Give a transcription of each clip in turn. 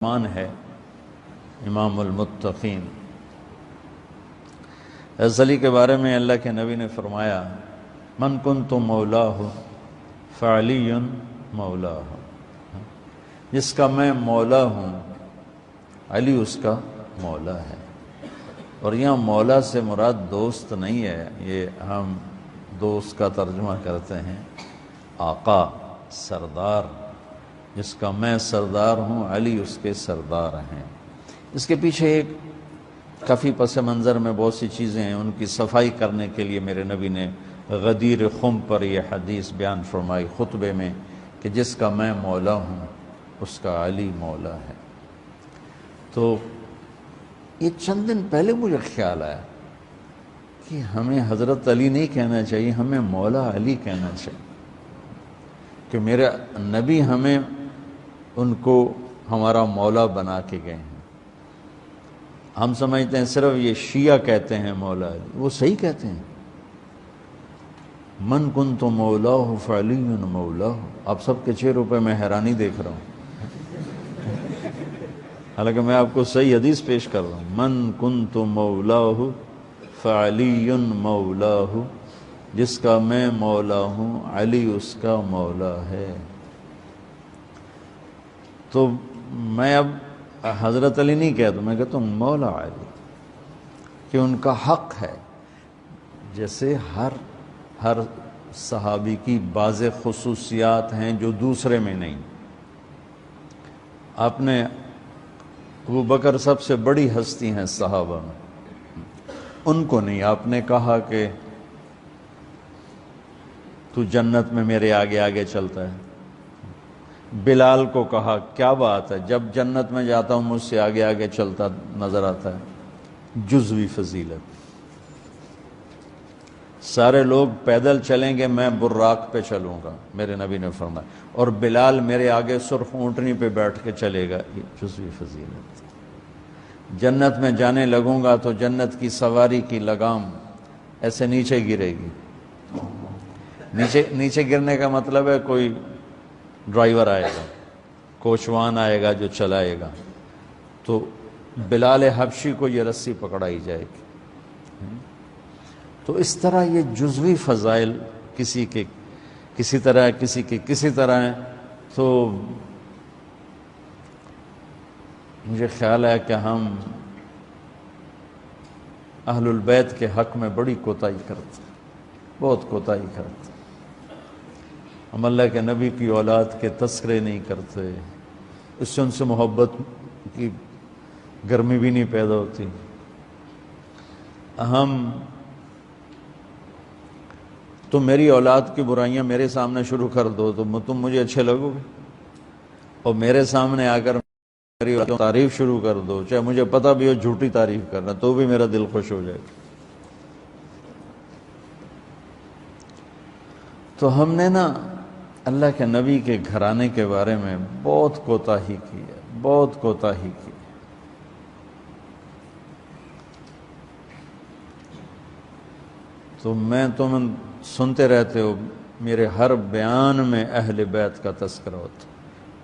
مان ہے امام المتقین۔ حضرت علی کے بارے میں اللہ کے نبی نے فرمایا من کنت مولاہ فعلی مولاہ، جس کا میں مولا ہوں علی اس کا مولا ہے۔ اور یہاں مولا سے مراد دوست نہیں ہے، یہ ہم دوست کا ترجمہ کرتے ہیں آقا، سردار، جس کا میں سردار ہوں علی اس کے سردار ہیں۔ اس کے پیچھے ایک کافی پس منظر میں بہت سی چیزیں ہیں، ان کی صفائی کرنے کے لیے میرے نبی نے غدیر خم پر یہ حدیث بیان فرمائی خطبے میں کہ جس کا میں مولا ہوں اس کا علی مولا ہے۔ تو یہ چند دن پہلے مجھے خیال آیا کہ ہمیں حضرت علی نہیں کہنا چاہیے، ہمیں مولا علی کہنا چاہیے، کہ میرے نبی ہمیں ان کو ہمارا مولا بنا کے گئے ہیں۔ ہم سمجھتے ہیں صرف یہ شیعہ کہتے ہیں مولا علی، وہ صحیح کہتے ہیں من کنت مولاہ فعلی مولاہ۔ آپ سب کے چہروں پہ میں حیرانی دیکھ رہا ہوں، حالانکہ میں آپ کو صحیح حدیث پیش کر رہا ہوں۔ من کنت مولاہ فعلی مولاہ، جس کا میں مولا ہوں علی اس کا مولا ہے۔ تو میں اب حضرت علی نہیں کہتا، میں کہتا ہوں مولا علی، کہ ان کا حق ہے۔ جیسے ہر صحابی کی بعض خصوصیات ہیں جو دوسرے میں نہیں۔ آپ نے ابو بکر سب سے بڑی ہستی ہیں صحابہ میں، ان کو نہیں آپ نے کہا کہ تو جنت میں میرے آگے آگے چلتا ہے۔ بلال کو کہا کیا بات ہے، جب جنت میں جاتا ہوں مجھ سے آگے آگے چلتا نظر آتا ہے۔ جزوی فضیلت، سارے لوگ پیدل چلیں گے میں براق پہ چلوں گا، میرے نبی نے فرمایا، اور بلال میرے آگے سرخ اونٹنی پہ بیٹھ کے چلے گا، یہ جزوی فضیلت۔ جنت میں جانے لگوں گا تو جنت کی سواری کی لگام ایسے نیچے گرے گی۔ نیچے گرنے کا مطلب ہے کوئی ڈرائیور آئے گا، کوچوان آئے گا جو چلائے گا، تو بلال حبشی کو یہ رسی پکڑائی جائے گی۔ تو اس طرح یہ جزوی فضائل کسی کے کسی طرح، کسی کے کسی طرح ہیں۔ تو مجھے خیال ہے کہ ہم اہل البیت کے حق میں بڑی کوتاہی کرتے ہیں، بہت کوتاہی کرتے ہیں۔ ہم اللہ کے نبی کی اولاد کے تذکرے نہیں کرتے، اس سے ان سے محبت کی گرمی بھی نہیں پیدا ہوتی۔ تم میری اولاد کی برائیاں میرے سامنے شروع کر دو تو تم مجھے اچھے لگو گے، اور میرے سامنے آ کر میری تعریف شروع کر دو، چاہے مجھے پتہ بھی ہو جھوٹی تعریف کرنا، تو بھی میرا دل خوش ہو جائے گا۔ تو ہم نے نا اللہ کے نبی کے گھرانے کے بارے میں بہت کوتاہی کی ہے، بہت کوتاہی کی ہے۔ تو تم سنتے رہتے ہو، میرے ہر بیان میں اہل بیت کا تذکرہ ہوتا،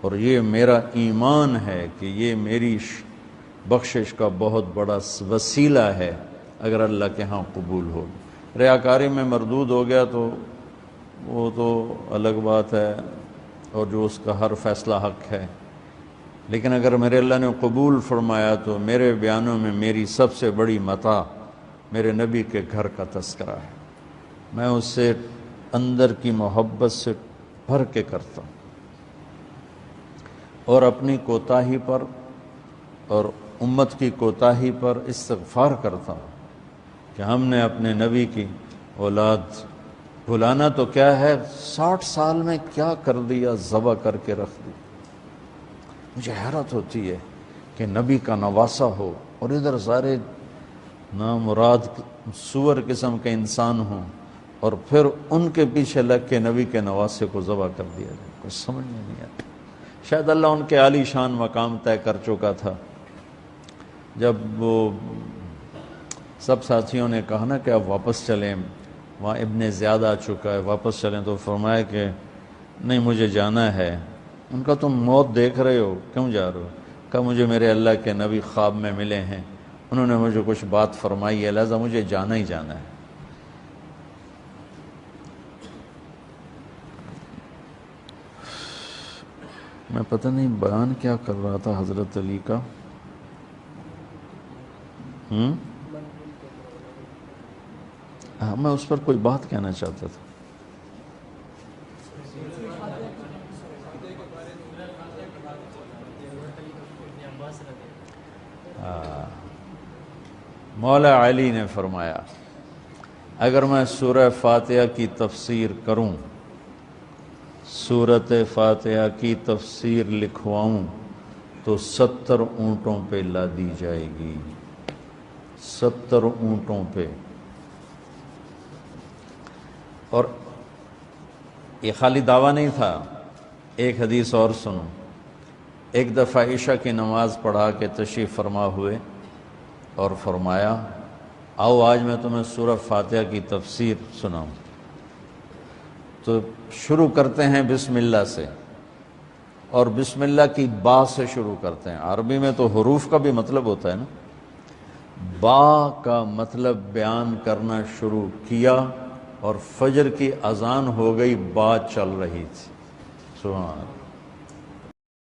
اور یہ میرا ایمان ہے کہ یہ میری بخشش کا بہت بڑا وسیلہ ہے اگر اللہ کے ہاں قبول ہو۔ ریاکاری میں مردود ہو گیا تو وہ تو الگ بات ہے، اور جو اس کا ہر فیصلہ حق ہے، لیکن اگر میرے اللہ نے قبول فرمایا تو میرے بیانوں میں میری سب سے بڑی متاع میرے نبی کے گھر کا تذکرہ ہے۔ میں اس سے اندر کی محبت سے بھر کے کرتا ہوں، اور اپنی کوتاہی پر اور امت کی کوتاہی پر استغفار کرتا ہوں کہ ہم نے اپنے نبی کی اولاد بھلانا تو کیا ہے، 60 سال میں کیا کر دیا، ذبح کر کے رکھ دی۔ مجھے حیرت ہوتی ہے کہ نبی کا نواسہ ہو اور ادھر سارے نامراد سور قسم کے انسان ہوں، اور پھر ان کے پیچھے لگ کے نبی کے نواسے کو ذبح کر دیا جائے، کچھ سمجھ میں نہیں آتا۔ شاید اللہ ان کے عالی شان مقام طے کر چکا تھا۔ جب وہ سب ساتھیوں نے کہا نا کہ اب واپس چلیں، وہاں ابن زیاد آ چکا ہے، واپس چلیں، تو فرمایا کہ نہیں مجھے جانا ہے۔ ان کا تم موت دیکھ رہے ہو، کیوں جا رہے ہو؟ کہا مجھے میرے اللہ کے نبی خواب میں ملے ہیں، انہوں نے مجھے کچھ بات فرمائی ہے، لہذا مجھے جانا ہی جانا ہے۔ میں پتہ نہیں بیان کیا کر رہا تھا حضرت علی کا، میں اس پر کوئی بات کہنا چاہتا تھا۔ مولا علی نے فرمایا اگر میں سورہ فاتحہ کی تفسیر کروں، سورۃ فاتحہ کی تفسیر لکھواؤں تو 70 اونٹوں پہ لادی جائے گی، 70 اونٹوں پہ۔ اور یہ خالی دعویٰ نہیں تھا، ایک حدیث اور سنو۔ ایک دفعہ عشاء کی نماز پڑھا کے تشریف فرما ہوئے اور فرمایا آؤ آج میں تمہیں سورہ فاتحہ کی تفسیر سناؤں۔ تو شروع کرتے ہیں بسم اللہ سے، اور بسم اللہ کی با سے شروع کرتے ہیں۔ عربی میں تو حروف کا بھی مطلب ہوتا ہے نا، با کا مطلب بیان کرنا شروع کیا اور فجر کی اذان ہو گئی، با چل رہی تھی۔ سبحان اللہ۔